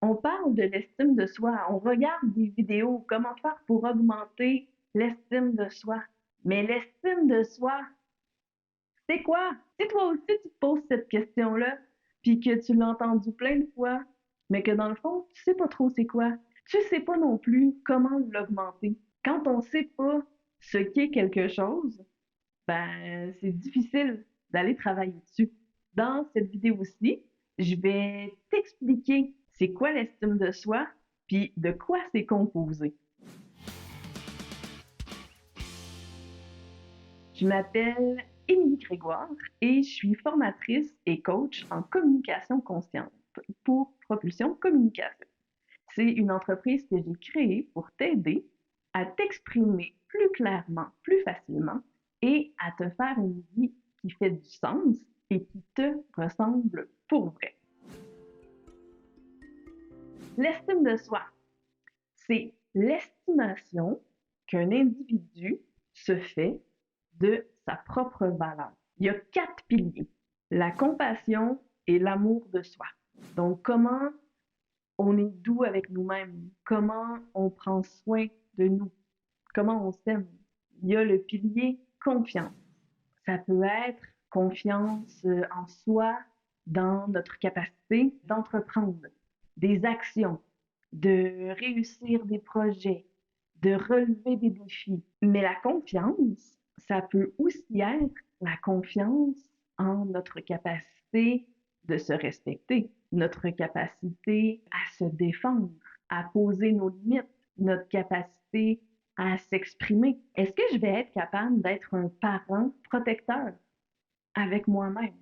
On parle de l'estime de soi, on regarde des vidéos, comment faire pour augmenter l'estime de soi. Mais l'estime de soi, c'est quoi? Si toi aussi tu te poses cette question-là, puis que tu l'as entendu plein de fois, mais que dans le fond, tu sais pas trop c'est quoi, tu sais pas non plus comment l'augmenter. Quand on sait pas ce qu'est quelque chose, ben c'est difficile d'aller travailler dessus. Dans cette vidéo-ci, je vais t'expliquer c'est quoi l'estime de soi, puis de quoi c'est composé. Je m'appelle Émilie Grégoire et je suis formatrice et coach en communication consciente pour Propulsion Communication. C'est une entreprise que j'ai créée pour t'aider à t'exprimer plus clairement, plus facilement et à te faire une vie qui fait du sens et qui te ressemble pour vrai. L'estime de soi, c'est l'estimation qu'un individu se fait de sa propre valeur. Il y a 4 piliers: la compassion et l'amour de soi. Donc, comment on est doux avec nous-mêmes, comment on prend soin de nous, comment on s'aime. Il y a le pilier confiance. Ça peut être confiance en soi, dans notre capacité d'entreprendre des actions, de réussir des projets, de relever des défis. Mais la confiance, ça peut aussi être la confiance en notre capacité de se respecter, notre capacité à se défendre, à poser nos limites, notre capacité à s'exprimer. Est-ce que je vais être capable d'être un parent protecteur avec moi-même?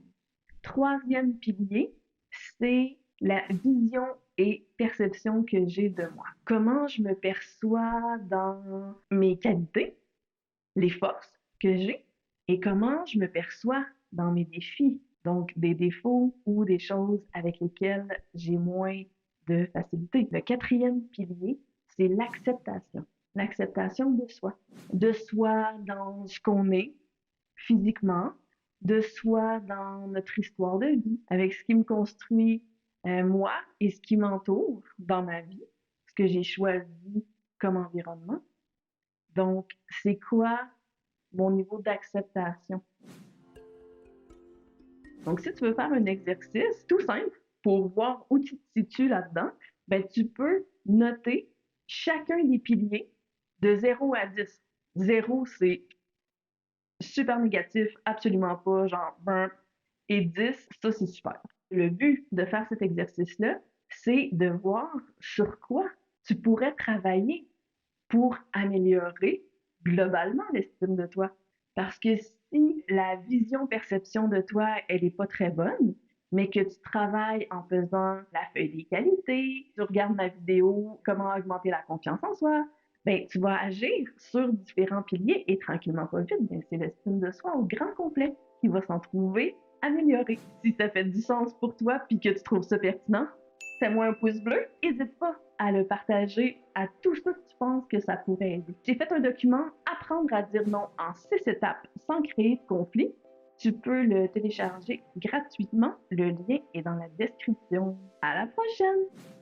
Troisième pilier, c'est la vision et perception que j'ai de moi. Comment je me perçois dans mes qualités, les forces que j'ai, et comment je me perçois dans mes défis, donc des défauts ou des choses avec lesquelles j'ai moins de facilité. Le quatrième pilier, c'est l'acceptation. L'acceptation de soi dans ce qu'on est physiquement, de soi dans notre histoire de vie, avec ce qui me construit moi et ce qui m'entoure dans ma vie, ce que j'ai choisi comme environnement. Donc, c'est quoi mon niveau d'acceptation? Donc, si tu veux faire un exercice tout simple pour voir où tu te situes là-dedans, ben, tu peux noter chacun des piliers de 0 à 10. 0, c'est super négatif, absolument pas, genre burn. Et 10, ça c'est super. Le but de faire cet exercice-là, c'est de voir sur quoi tu pourrais travailler pour améliorer globalement l'estime de toi. Parce que si la vision-perception de toi, elle n'est pas très bonne, mais que tu travailles en faisant la feuille des qualités, tu regardes ma vidéo Comment augmenter la confiance en soi, ben, tu vas agir sur différents piliers et tranquillement pas vite, ben, c'est l'estime de soi au grand complet qui va s'en trouver amélioré. Si ça fait du sens pour toi puis que tu trouves ça pertinent, fais-moi un pouce bleu. N'hésite pas à le partager à tous ceux que tu penses que ça pourrait aider. J'ai fait un document Apprendre à dire non en 6 étapes sans créer de conflit. Tu peux le télécharger gratuitement. Le lien est dans la description. À la prochaine!